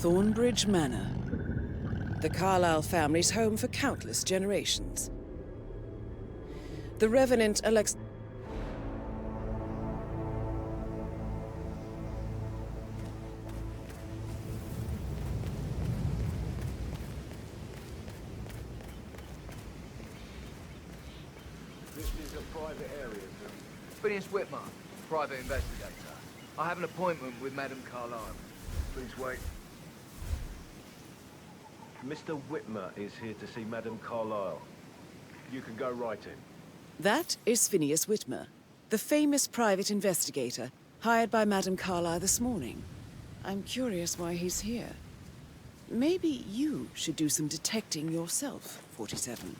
Thornbridge Manor. The Carlyle family's home for countless generations. The Revenant Alex... This is a private area, sir. Phineas Whitmer, private investigator. I have an appointment with Madame Carlyle. Please wait. Mr. Whitmer is here to see Madame Carlyle. You can go right in. That is Phineas Whitmer, the famous private investigator hired by Madame Carlyle this morning. I'm curious why he's here. Maybe you should do some detecting yourself, 47.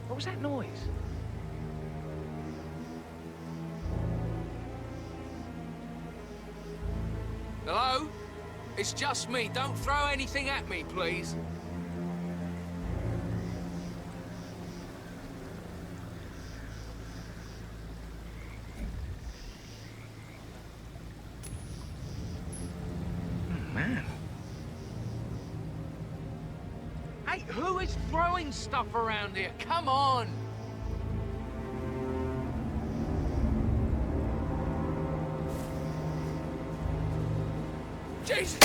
What was that noise? Hello? It's just me. Don't throw anything at me, please. Man. Hey, who is throwing stuff around here? Come on! Jesus!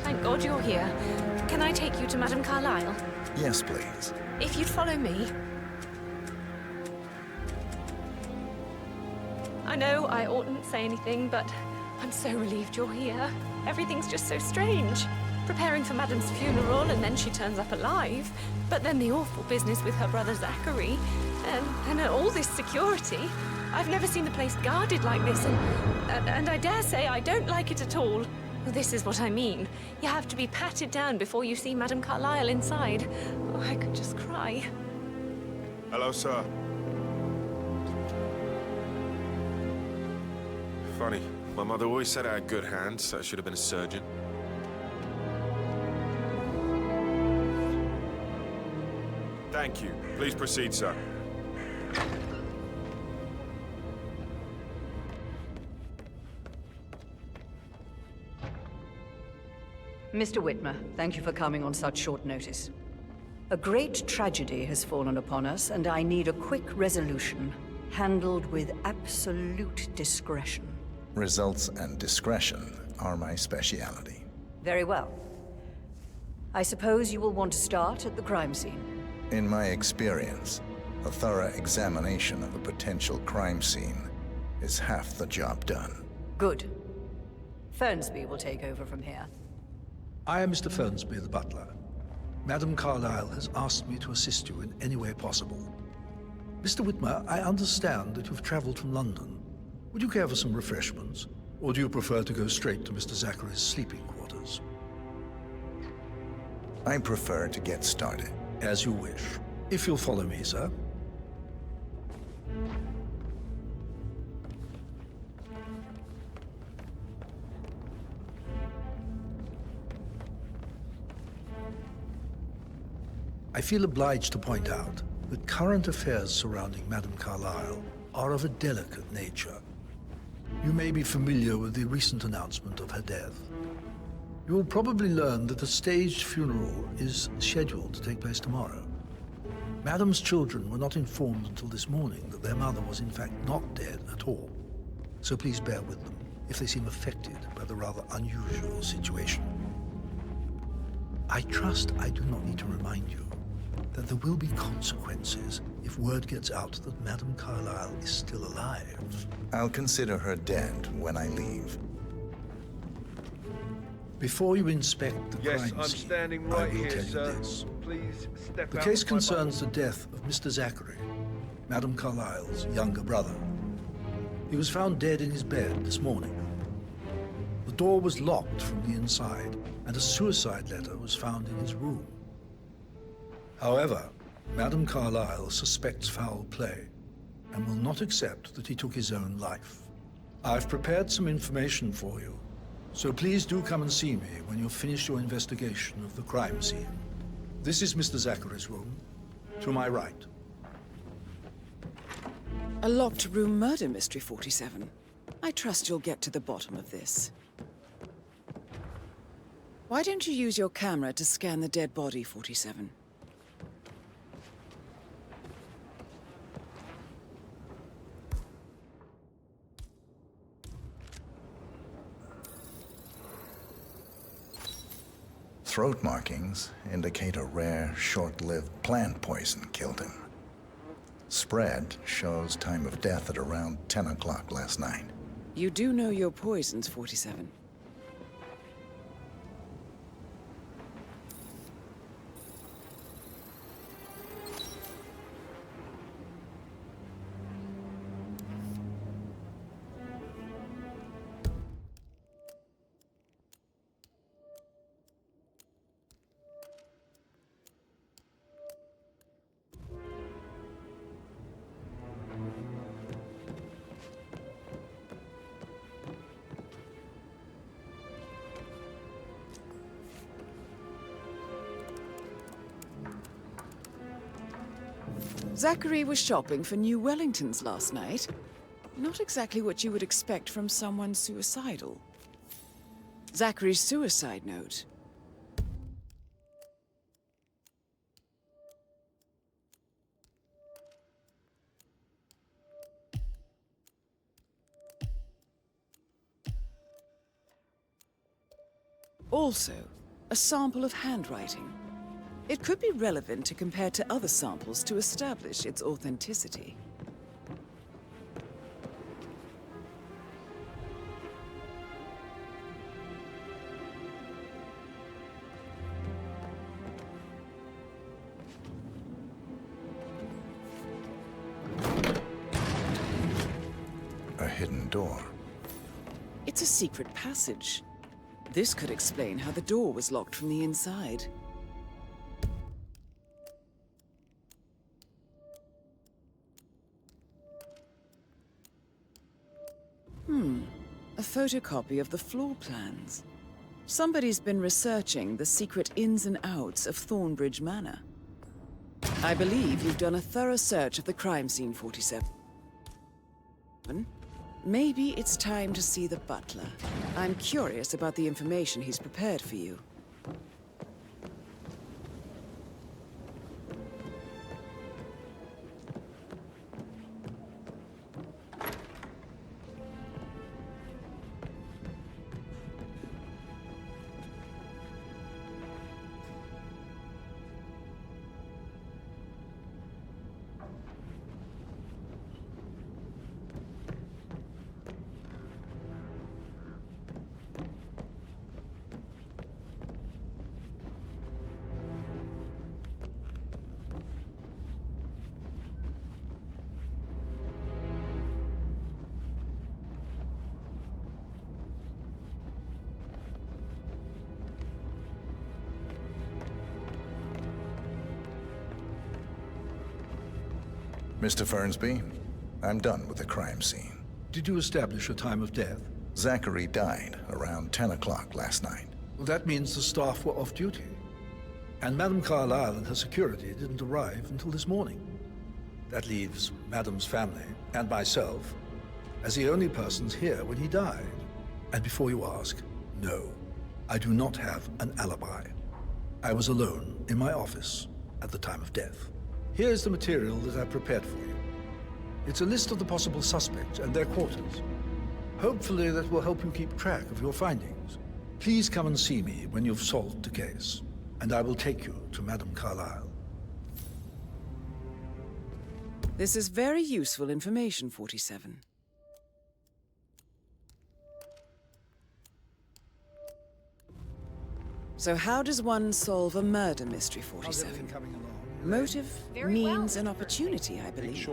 Thank God you're here. Can I take you to Madame Carlyle? Yes, please. If you'd follow me. I know I oughtn't say anything, but I'm so relieved you're here. Everything's just so strange. Preparing for Madame's funeral, and then she turns up alive. But then the awful business with her brother Zachary. And all this security. I've never seen the place guarded like this, and I dare say I don't like it at all. Well, this is what I mean. You have to be patted down before you see Madame Carlyle inside. Oh, I could just cry. Hello, sir. Funny. My mother always said I had good hands, so I should have been a surgeon. Thank you. Please proceed, sir. Mr. Whitmer, thank you for coming on such short notice. A great tragedy has fallen upon us, and I need a quick resolution, handled with absolute discretion. Results and discretion are my speciality. Very well. I suppose you will want to start at the crime scene. In my experience, a thorough examination of a potential crime scene is half the job done. Good. Fernsby will take over from here. I am Mr. Fernsby, the butler. Madame Carlyle has asked me to assist you in any way possible. Mr. Whitmer, I understand that you've traveled from London. Would you care for some refreshments? Or do you prefer to go straight to Mr. Zachary's sleeping quarters? I prefer to get started. As you wish. If you'll follow me, sir. I feel obliged to point out that current affairs surrounding Madame Carlyle are of a delicate nature. You may be familiar with the recent announcement of her death. You will probably learn that a staged funeral is scheduled to take place tomorrow. Madam's children were not informed until this morning that their mother was in fact not dead at all. So please bear with them if they seem affected by the rather unusual situation. I trust I do not need to remind you that there will be consequences if word gets out that Madame Carlyle is still alive. I'll consider her dead when I leave. Before you inspect the Yes, crime I'm scene, standing I right will here, tell you sir. this. Please step The out case of my concerns the death of Mr. Zachary, Madame Carlyle's younger brother. He was found dead in his bed this morning. The door was locked from the inside, and a suicide letter was found in his room. However, Madame Carlyle suspects foul play and will not accept that he took his own life. I've prepared some information for you, so please do come and see me when you've finished your investigation of the crime scene. This is Mr. Zachary's room, to my right. A locked room murder mystery, 47. I trust you'll get to the bottom of this. Why don't you use your camera to scan the dead body, 47? Throat markings indicate a rare, short-lived plant poison killed him. Spread shows time of death at around 10 o'clock last night. You do know your poisons, 47. Zachary was shopping for new Wellingtons last night. Not exactly what you would expect from someone suicidal. Zachary's suicide note. Also, a sample of handwriting. It could be relevant to compare to other samples to establish its authenticity. A hidden door. It's a secret passage. This could explain how the door was locked from the inside. A photocopy of the floor plans. Somebody's been researching the secret ins and outs of Thornbridge Manor. I believe you've done a thorough search of the crime scene, 47. Maybe it's time to see the butler. I'm curious about the information he's prepared for you. Mr. Fernsby, I'm done with the crime scene. Did you establish a time of death? Zachary died around 10 o'clock last night. Well, that means the staff were off duty. And Madame Carlyle and her security didn't arrive until this morning. That leaves Madame's family and myself as the only persons here when he died. And before you ask, no, I do not have an alibi. I was alone in my office at the time of death. Here's the material that I prepared for you. It's a list of the possible suspects and their quarters. Hopefully that will help you keep track of your findings. Please come and see me when you've solved the case, and I will take you to Madame Carlyle. This is very useful information, 47. So how does one solve a murder mystery, 47? Motive, means, and opportunity, I believe.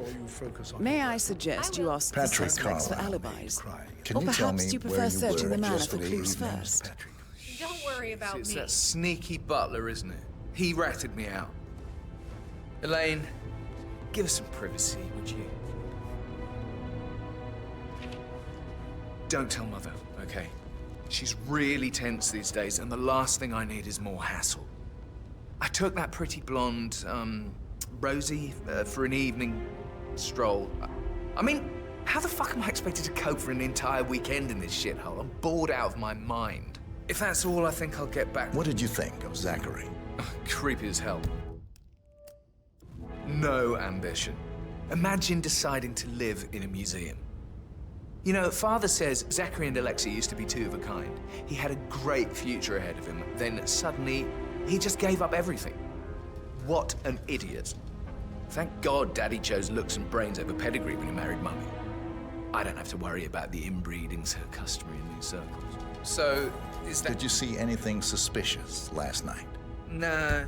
May I suggest you ask the Patrick suspects for Carlyle. alibis? Can Or you tell perhaps me you where prefer you searching were the manor for yesterday clues evening, first? Patrick? Don't worry about It's me. that sneaky butler, isn't it? He ratted me out. Elaine, give us some privacy, would you? Don't tell Mother, okay? She's really tense these days, and the last thing I need is more hassle. I took that pretty blonde, Rosie, for an evening stroll. I mean, how the fuck am I expected to cope for an entire weekend in this shithole? I'm bored out of my mind. If that's all, I think I'll get back. What did you think of Zachary? Creepy as hell. No ambition. Imagine deciding to live in a museum. You know, Father says Zachary and Alexei used to be two of a kind. He had a great future ahead of him. Then suddenly, he just gave up everything. What an idiot. Thank God Daddy chose looks and brains over pedigree when he married Mummy. I don't have to worry about the inbreeding so customary in these circles. So, is that... Did you see anything suspicious last night? Nah.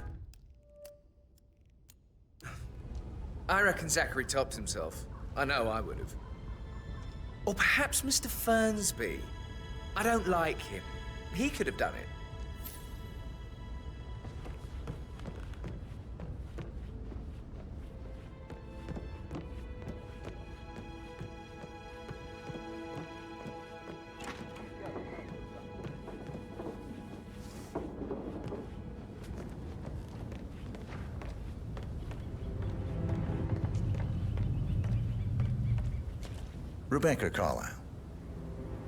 I reckon Zachary topped himself. I know I would have. Or perhaps Mr. Fernsby. I don't like him. He could have done it. Rebecca Carlyle,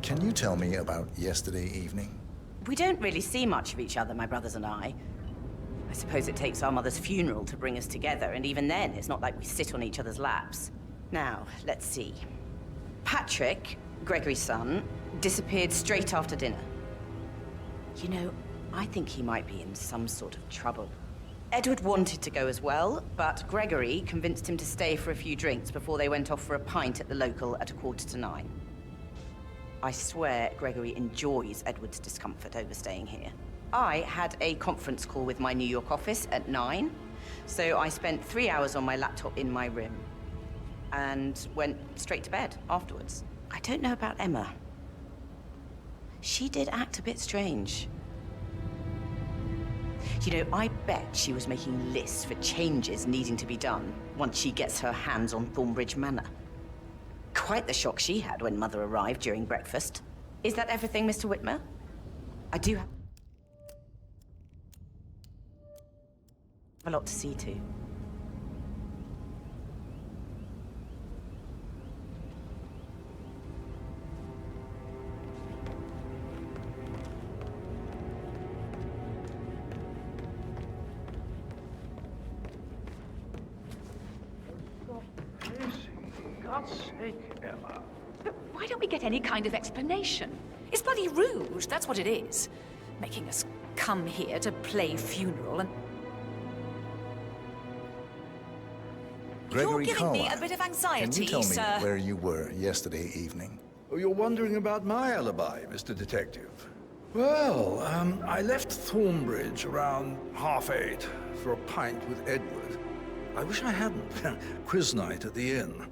can you tell me about yesterday evening? We don't really see much of each other, my brothers and I. I suppose it takes our mother's funeral to bring us together, and even then, it's not like we sit on each other's laps. Now, let's see. Patrick, Gregory's son, disappeared straight after dinner. You know, I think he might be in some sort of trouble. Edward wanted to go as well, but Gregory convinced him to stay for a few drinks before they went off for a pint at the local at 8:45. I swear Gregory enjoys Edward's discomfort over staying here. I had a conference call with my New York office at 9, so I spent 3 hours on my laptop in my room and went straight to bed afterwards. I don't know about Emma. She did act a bit strange. You know, I bet she was making lists for changes needing to be done once she gets her hands on Thornbridge Manor. Quite the shock she had when Mother arrived during breakfast. Is that everything, Mr. Whitmer? I do have a lot to see to. God's sake, Emma. But why don't we get any kind of explanation? It's bloody rude, that's what it is. Making us come here to play funeral and... Gregory You're giving me Carlyle, a bit of can anxiety, you tell me sir. where you were yesterday evening? Oh, you're wondering about my alibi, Mr. Detective. Well, I left Thornbridge around 8:30 for a pint with Edward. I wish I hadn't. Quiz night at the inn.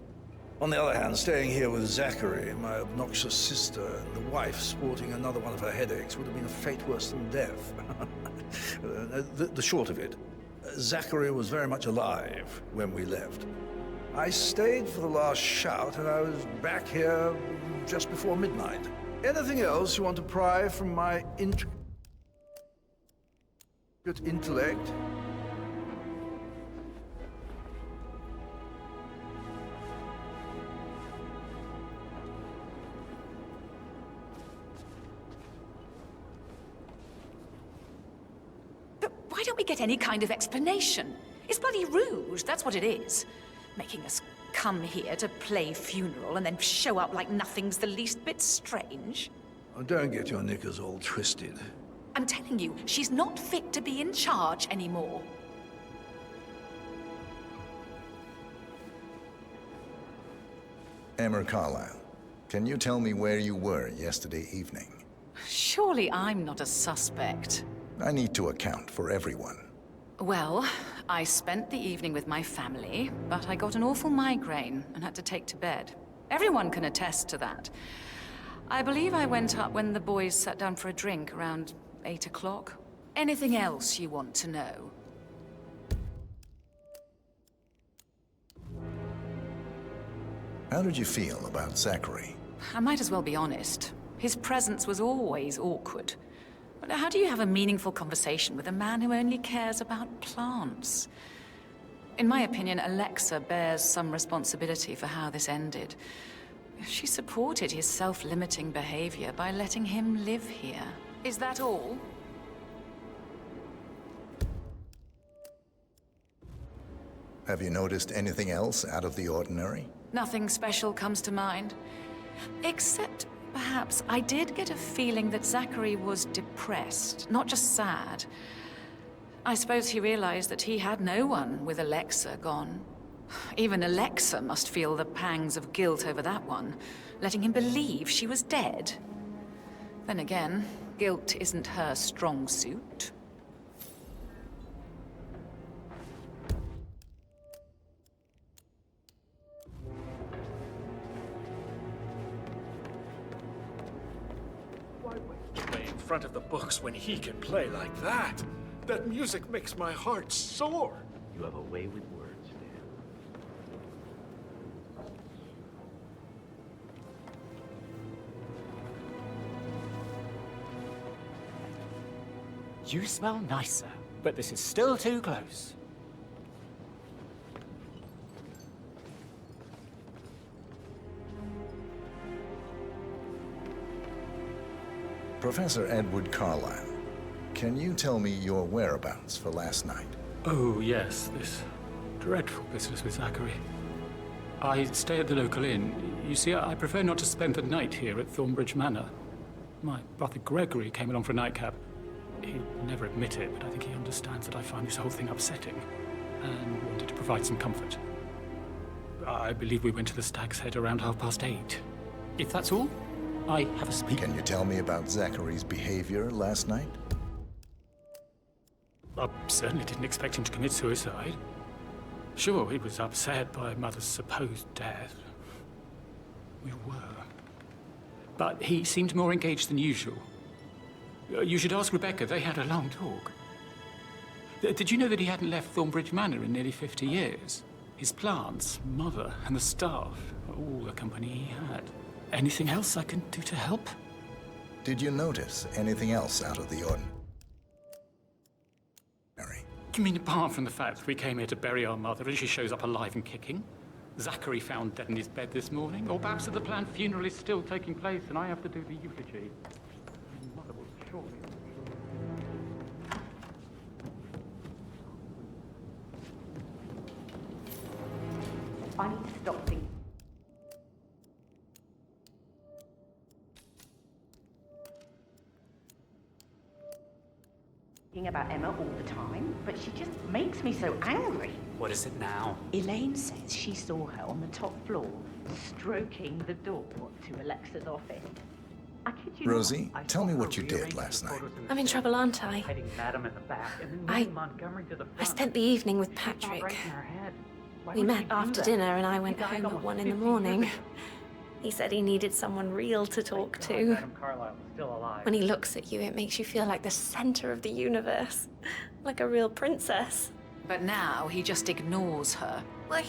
On the other hand, staying here with Zachary, my obnoxious sister, and the wife sporting another one of her headaches would have been a fate worse than death. The short of it, Zachary was very much alive when we left. I stayed for the last shout, and I was back here just before midnight. Anything else you want to pry from my intricate intellect? But why don't we get any kind of explanation? It's bloody Rouge, that's what it is. Making us come here to play funeral and then show up like nothing's the least bit strange. Oh, don't get your knickers all twisted. I'm telling you, she's not fit to be in charge anymore. Emma Carlyle, can you tell me where you were yesterday evening? Surely I'm not a suspect. I need to account for everyone. Well, I spent the evening with my family, but I got an awful migraine and had to take to bed. Everyone can attest to that. I believe I went up when the boys sat down for a drink around 8 o'clock. Anything else you want to know? How did you feel about Zachary? I might as well be honest. His presence was always awkward. But how do you have a meaningful conversation with a man who only cares about plants? In my opinion, Alexa bears some responsibility for how this ended. She supported his self-limiting behavior by letting him live here. Is that all? Have you noticed anything else out of the ordinary? Nothing special comes to mind. Except, perhaps, I did get a feeling that Zachary was depressed, not just sad. I suppose he realized that he had no one with Alexa gone. Even Alexa must feel the pangs of guilt over that one, letting him believe she was dead. Then again, guilt isn't her strong suit. Play in front of the books when he can play like that. That music makes my heart soar. You have a way with words, dear. You smell nicer, but this is still too close. Professor Edward Carlyle, can you tell me your whereabouts for last night? Oh, yes, this dreadful business with Zachary. I stay at the local inn. You see, I prefer not to spend the night here at Thornbridge Manor. My brother Gregory came along for a nightcap. He'd never admit it, but I think he understands that I find this whole thing upsetting and wanted to provide some comfort. I believe we went to the Stag's Head around 8:30. If that's all, I have a speak. Can you tell me about Zachary's behavior last night? I certainly didn't expect him to commit suicide. Sure, he was upset by Mother's supposed death. We were. But he seemed more engaged than usual. You should ask Rebecca. They had a long talk. Did you know that he hadn't left Thornbridge Manor in nearly 50 years? His plants, Mother, and the staff, all the company he had. Anything else I can do to help? Did you notice anything else out of the ordinary? You mean apart from the fact that we came here to bury our mother and she shows up alive and kicking? Zachary found dead in his bed this morning? Or perhaps that the planned funeral is still taking place and I have to do the eulogy? Mother will surely... I need to stop thinking. About Emma all the time, but she just makes me so angry. What is it now? Elaine says she saw her on the top floor, stroking the door to Alexa's office. I kid you Rosie, not, tell me what you did last night. I'm in trouble, aren't I? Heading Madam in the back and then Montgomery to the front. I spent the evening with Patrick. Right in her head. Why We would met you do after that? dinner and I went He died home at almost 1 in the 50 morning. years ago. He said he needed someone real to talk God, to. Madam Carlyle is still alive. When he looks at you, it makes you feel like the center of the universe. Like a real princess. But now he just ignores her. Well,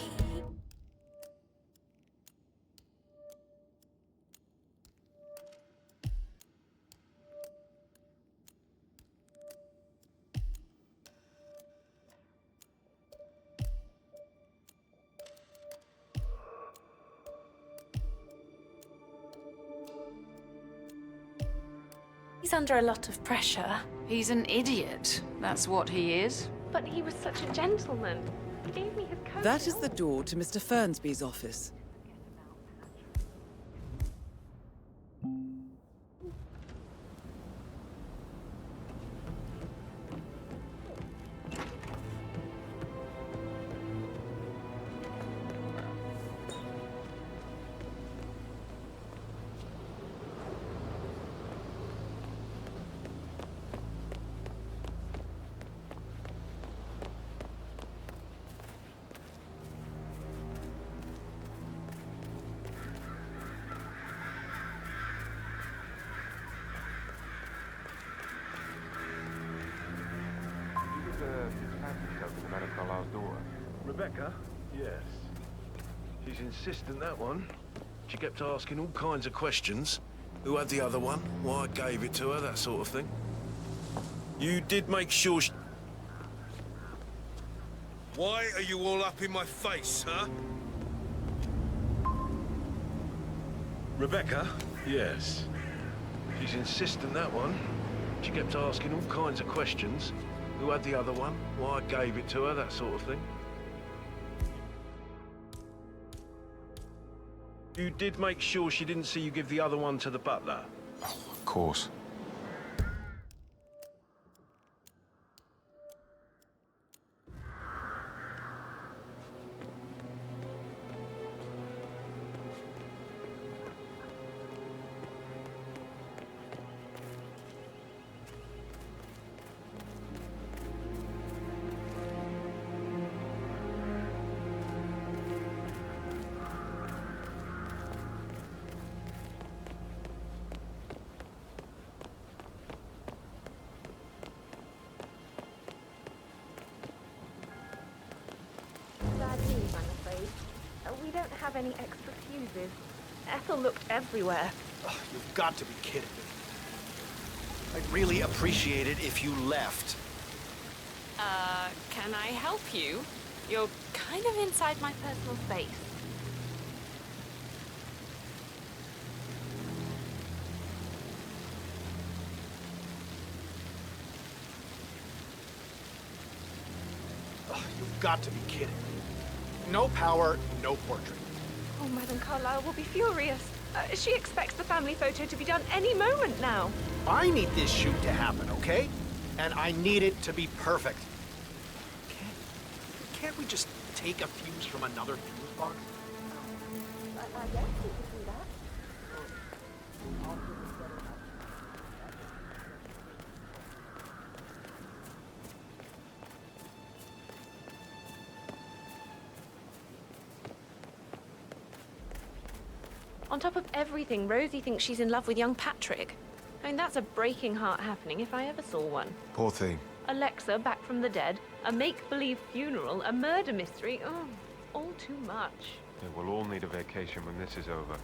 he's under a lot of pressure. He's an idiot. That's what he is. But he was such a gentleman. He gave me his coat. That is the door to Mr. Fernsby's office. Madame Carlyle's daughter. Rebecca? Yes. She's insistent, that one. She kept asking all kinds of questions. Who had the other one? Why I gave it to her, that sort of thing. You did make sure she... Why are you all up in my face, huh? Rebecca? Yes. She's insistent, that one. She kept asking all kinds of questions. Who had the other one? Why I gave it to her, that sort of thing. You did make sure she didn't see you give the other one to the butler? Oh, of course. We don't have any extra fuses. Ethel looked everywhere. Oh, you've got to be kidding me. I'd really appreciate it if you left. Can I help you? You're kind of inside my personal space. Oh, you've got to be kidding me. No power, no portrait. Oh, Madame Carlyle will be furious. She expects the family photo to be done any moment now. I need this shoot to happen, okay? And I need it to be perfect. Can't we just take a fuse from another fuse box? I guess we could do that. On top of everything, Rosie thinks she's in love with young Patrick. I mean, that's a breaking heart happening if I ever saw one. Poor thing. Alexa back from the dead, a make-believe funeral, a murder mystery. Oh, all too much. Yeah, we'll all need a vacation when this is over.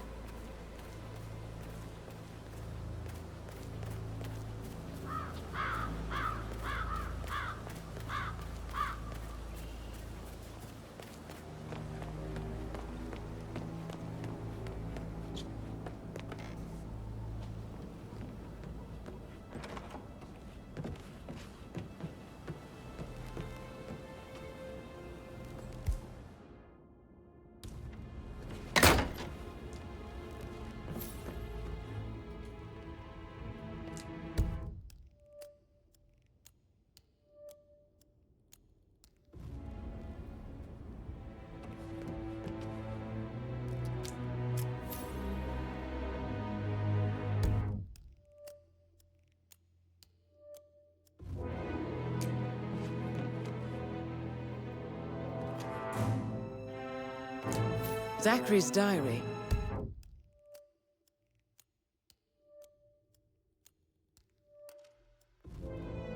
Zachary's diary.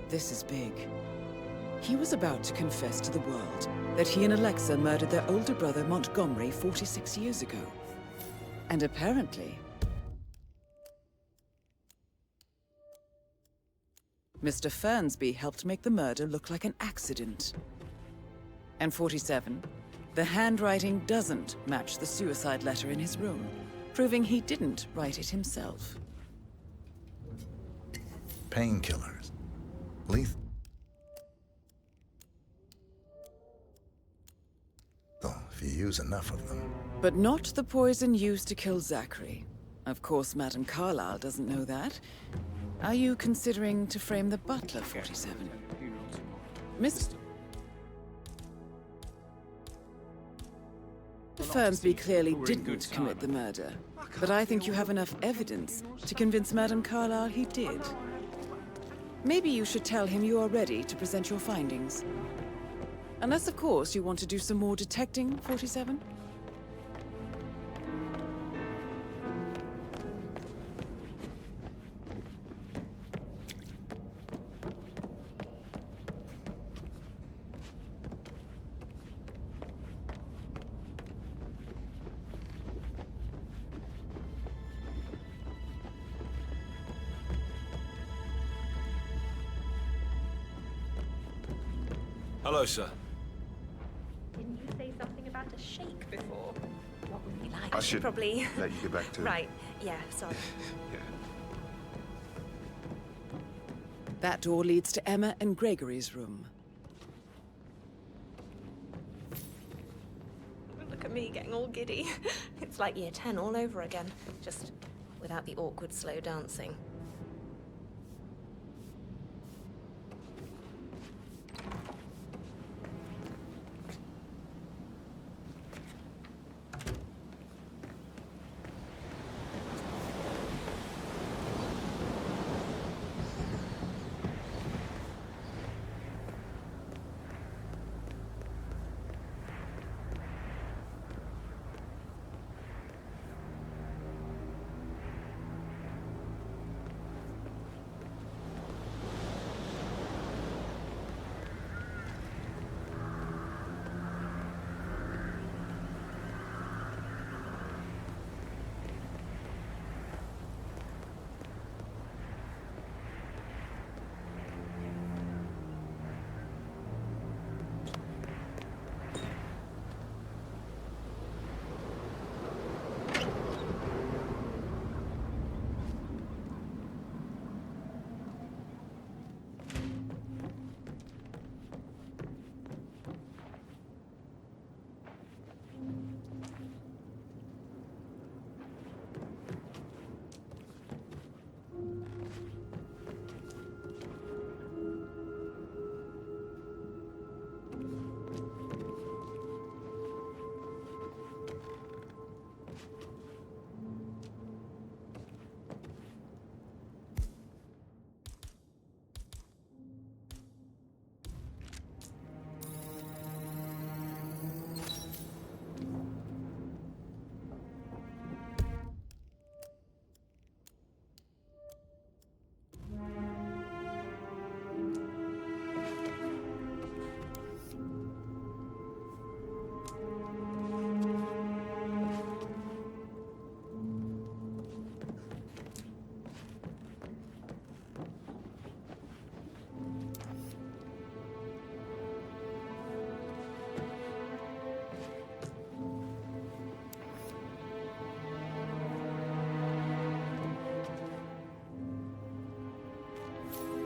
This is big. He was about to confess to the world that he and Alexa murdered their older brother Montgomery 46 years ago. And apparently, Mr. Fernsby helped make the murder look like an accident. And 47, the handwriting doesn't match the suicide letter in his room, proving he didn't write it himself. Painkillers. Lethal. if you use enough of them. But not the poison used to kill Zachary. Of course, Madame Carlyle doesn't know that. Are you considering to frame the butler, 47? Mr. Fernsby clearly didn't commit the murder, but I think you have enough evidence to convince Madame Carlyle he did. Maybe you should tell him you are ready to present your findings. Unless, of course, you want to do some more detecting, 47? Hello, sir. Didn't you say something about a shake before? What would we like? I should probably let you get back to it. Right. Yeah. Sorry. That door leads to Emma and Gregory's room. Look at me getting all giddy. It's like year 10 all over again, just without the awkward slow dancing.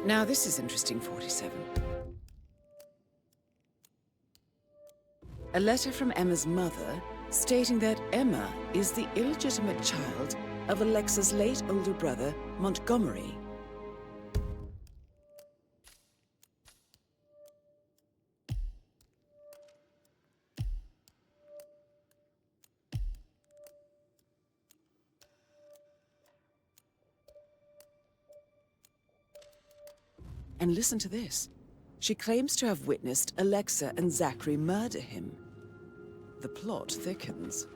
Now this is interesting, 47. A letter from Emma's mother stating that Emma is the illegitimate child of Alexa's late older brother, Montgomery. And listen to this. She claims to have witnessed Alexa and Zachary murder him. The plot thickens.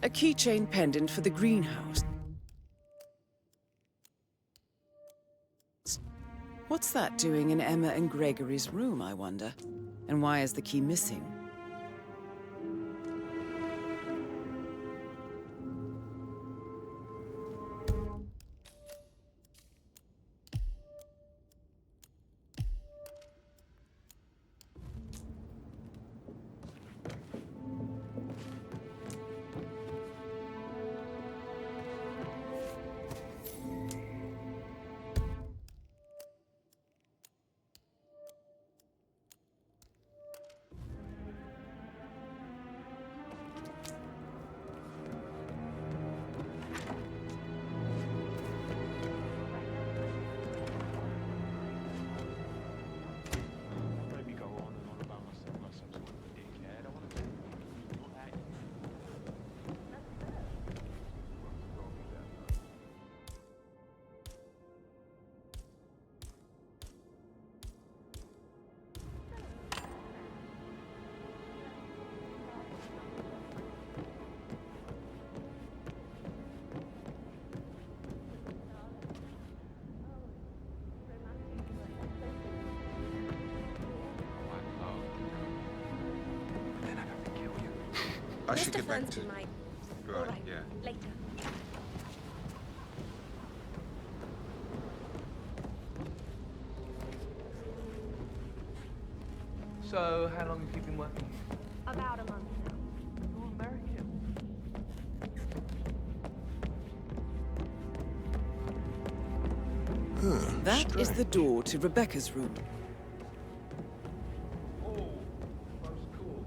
A keychain pendant for the greenhouse. What's that doing in Emma and Gregory's room, I wonder? And why is the key missing? I should get back to... Might. Right, All right, yeah. later. So, how long have you been working here? About a month now. You're American. That is the door to Rebecca's room. Oh, most cool.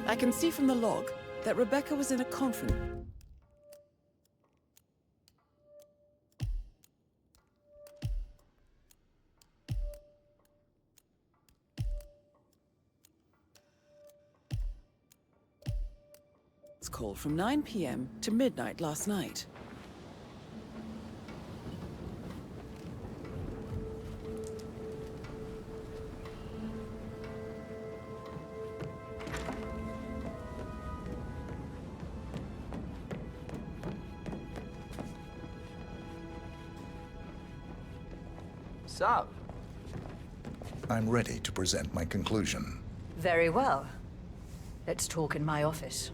I can see from the log that Rebecca was in a conference call from 9 p.m. to midnight last night. So? I'm ready to present my conclusion. Very well. Let's talk in my office.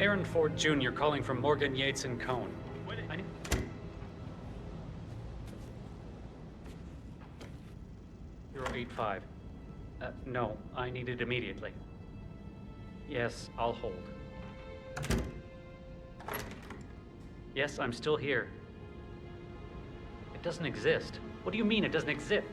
Aaron Ford Jr. calling from Morgan, Yates & Cohn. I need... .85. No, I need it immediately. Yes, I'll hold. Yes, I'm still here. It doesn't exist. What do you mean it doesn't exist?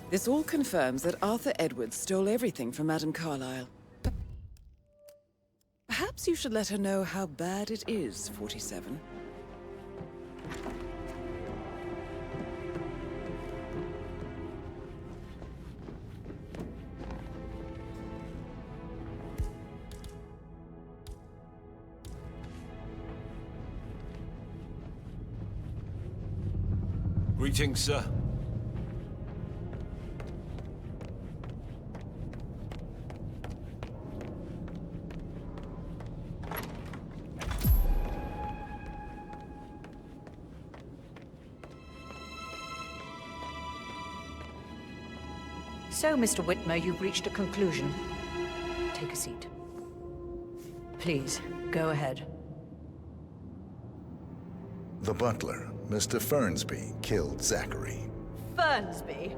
This all confirms that Arthur Edwards stole everything from Madame Carlyle. Perhaps you should let her know how bad it is, 47. Greetings, sir. So, Mr. Whitmer, you've reached a conclusion. Take a seat. Please, go ahead. The butler, Mr. Fernsby, killed Zachary. Fernsby?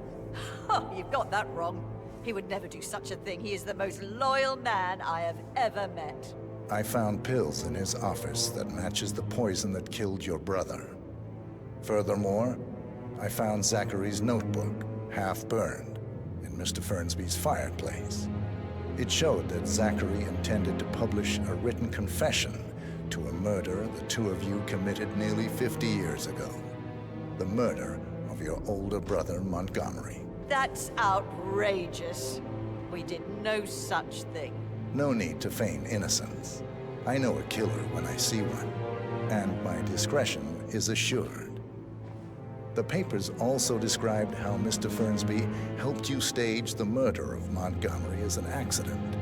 Oh, you've got that wrong. He would never do such a thing. He is the most loyal man I have ever met. I found pills in his office that matches the poison that killed your brother. Furthermore, I found Zachary's notebook, half burned, in Mr. Fernsby's fireplace. It showed that Zachary intended to publish a written confession to a murder the two of you committed nearly 50 years ago. The murder of your older brother, Montgomery. That's outrageous. We did no such thing. No need to feign innocence. I know a killer when I see one, and my discretion is assured. The papers also described how Mr. Fernsby helped you stage the murder of Montgomery as an accident.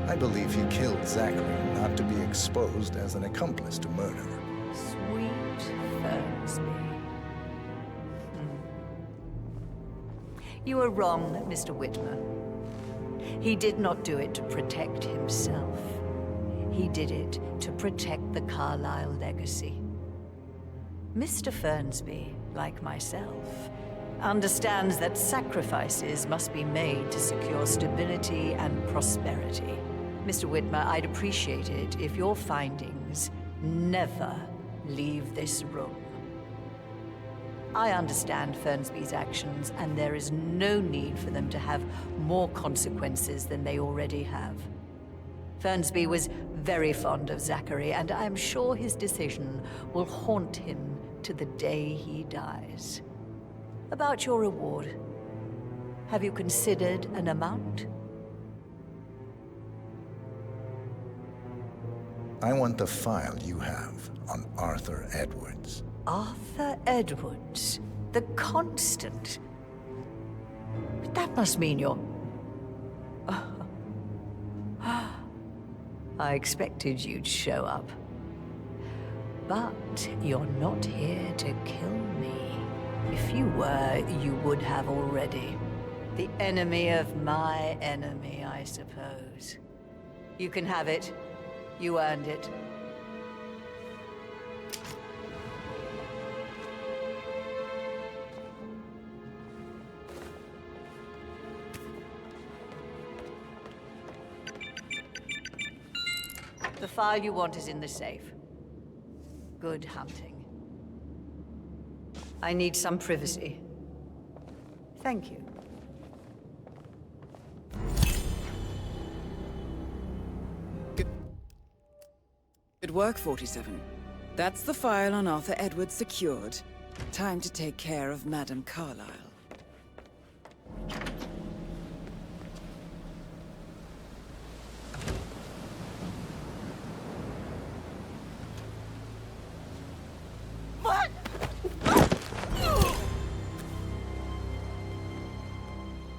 I believe he killed Zachary not to be exposed as an accomplice to murder. Sweet Fernsby. You are wrong, Mr. Whitmer. He did not do it to protect himself. He did it to protect the Carlyle legacy. Mr. Fernsby, like myself, understands that sacrifices must be made to secure stability and prosperity. Mr. Whitmer, I'd appreciate it if your findings never leave this room. I understand Fernsby's actions, and there is no need for them to have more consequences than they already have. Fernsby was very fond of Zachary, and I'm sure his decision will haunt him to the day he dies. About your reward, have you considered an amount? I want the file you have on Arthur Edwards. Arthur Edwards, the Constant. But that must mean you're... I expected you'd show up. But you're not here to kill me. If you were, you would have already. The enemy of my enemy, I suppose. You can have it. You earned it. The file you want is in the safe. Good hunting. I need some privacy. Thank you. Good work, 47. That's the file on Arthur Edwards secured. Time to take care of Madame Carlyle.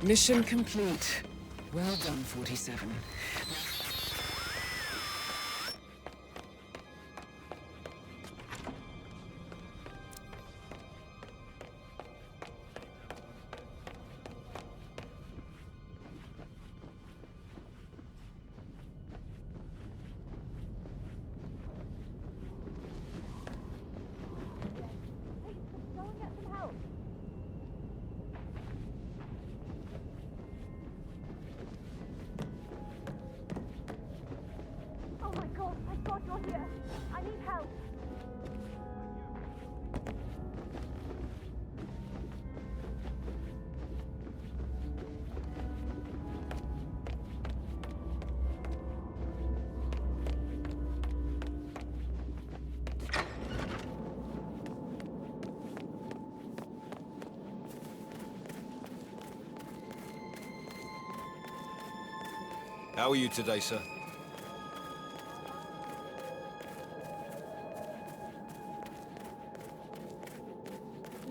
Mission complete. Well done, 47. How are you today, sir?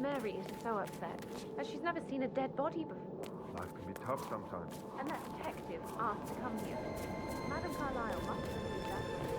Mary is so upset, as she's never seen a dead body before. Life can be tough sometimes. And that detective asked to come here. Madame Carlyle must have believed that.